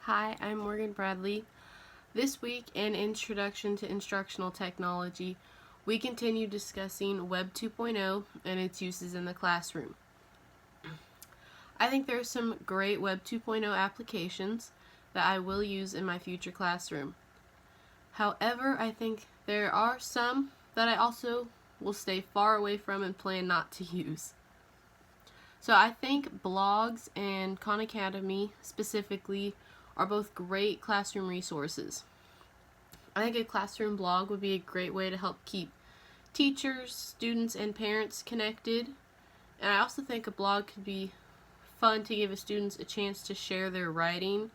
Hi, I'm Morgan Bradley. This week in Introduction to Instructional Technology, we continue discussing Web 2.0 and its uses in the classroom. I think there are some great Web 2.0 applications that I will use in my future classroom. However, I think there are some that I also will stay far away from and plan not to use. So I think blogs and Khan Academy specifically are both great classroom resources. I think a classroom blog would be a great way to help keep teachers, students, and parents connected. And I also think a blog could be fun to give students a chance to share their writing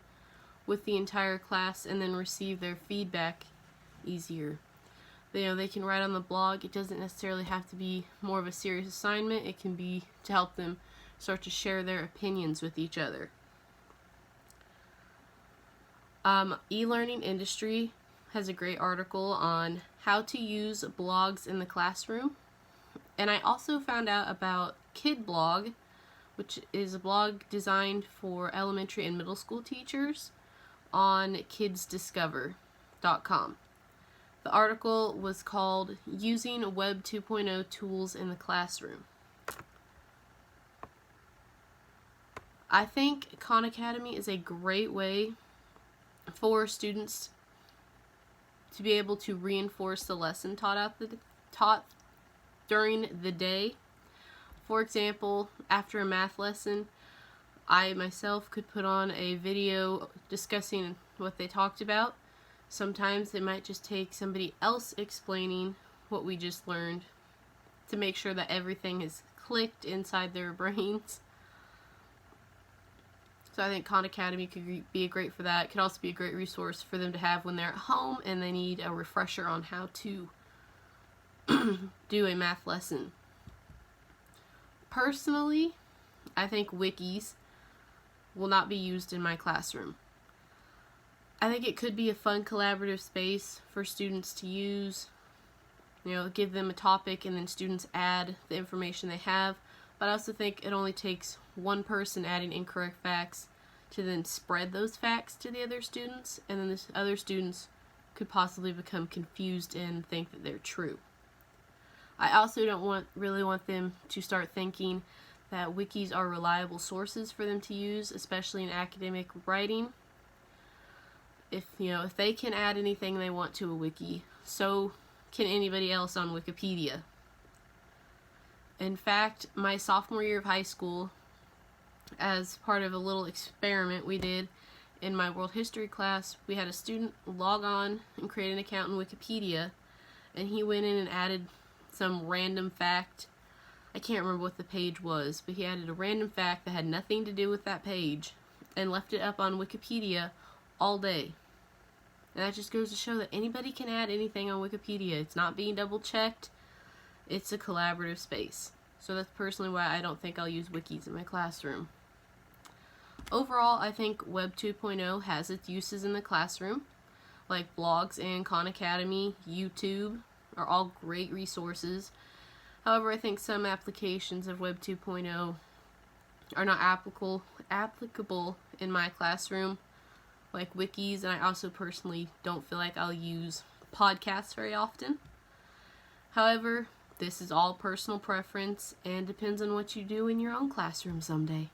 with the entire class and then receive their feedback easier. They can write on the blog. It doesn't necessarily have to be more of a serious assignment. It can be to help them start to share their opinions with each other. E-learning industry has a great article on how to use blogs in the classroom. And I also found out about Kid Blog, which is a blog designed for elementary and middle school teachers on kidsdiscover.com. The article was called Using Web 2.0 Tools in the Classroom. I think Khan Academy is a great way for students to be able to reinforce the lesson taught during the day. For example, after a math lesson, I myself could put on a video discussing what they talked about. Sometimes it might just take somebody else explaining what we just learned to make sure that everything is clicked inside their brains. So I think Khan Academy could be great for that. It could also be a great resource for them to have when they're at home and they need a refresher on how to do a math lesson. Personally, I think wikis will not be used in my classroom. I think it could be a fun collaborative space for students to use. Give them a topic and then students add the information they have. But I also think it only takes one person adding incorrect facts to then spread those facts to the other students, and then the other students could possibly become confused and think that they're true. I also don't really want them to start thinking that wikis are reliable sources for them to use, especially in academic writing. If they can add anything they want to a wiki, so can anybody else on Wikipedia. In fact, my sophomore year of high school, as part of a little experiment we did in my world history class, we had a student log on and create an account in Wikipedia, and he went in and added some random fact. I can't remember what the page was, but he added a random fact that had nothing to do with that page and left it up on Wikipedia all day. And that just goes to show that anybody can add anything on Wikipedia. It's not being double checked. It's a collaborative space. So that's personally why I don't think I'll use wikis in my classroom. Overall, I think Web 2.0 has its uses in the classroom, like blogs and Khan Academy, YouTube are all great resources. However, I think some applications of Web 2.0 are not applicable in my classroom, like wikis, and I also personally don't feel like I'll use podcasts very often. However, this is all personal preference and depends on what you do in your own classroom someday.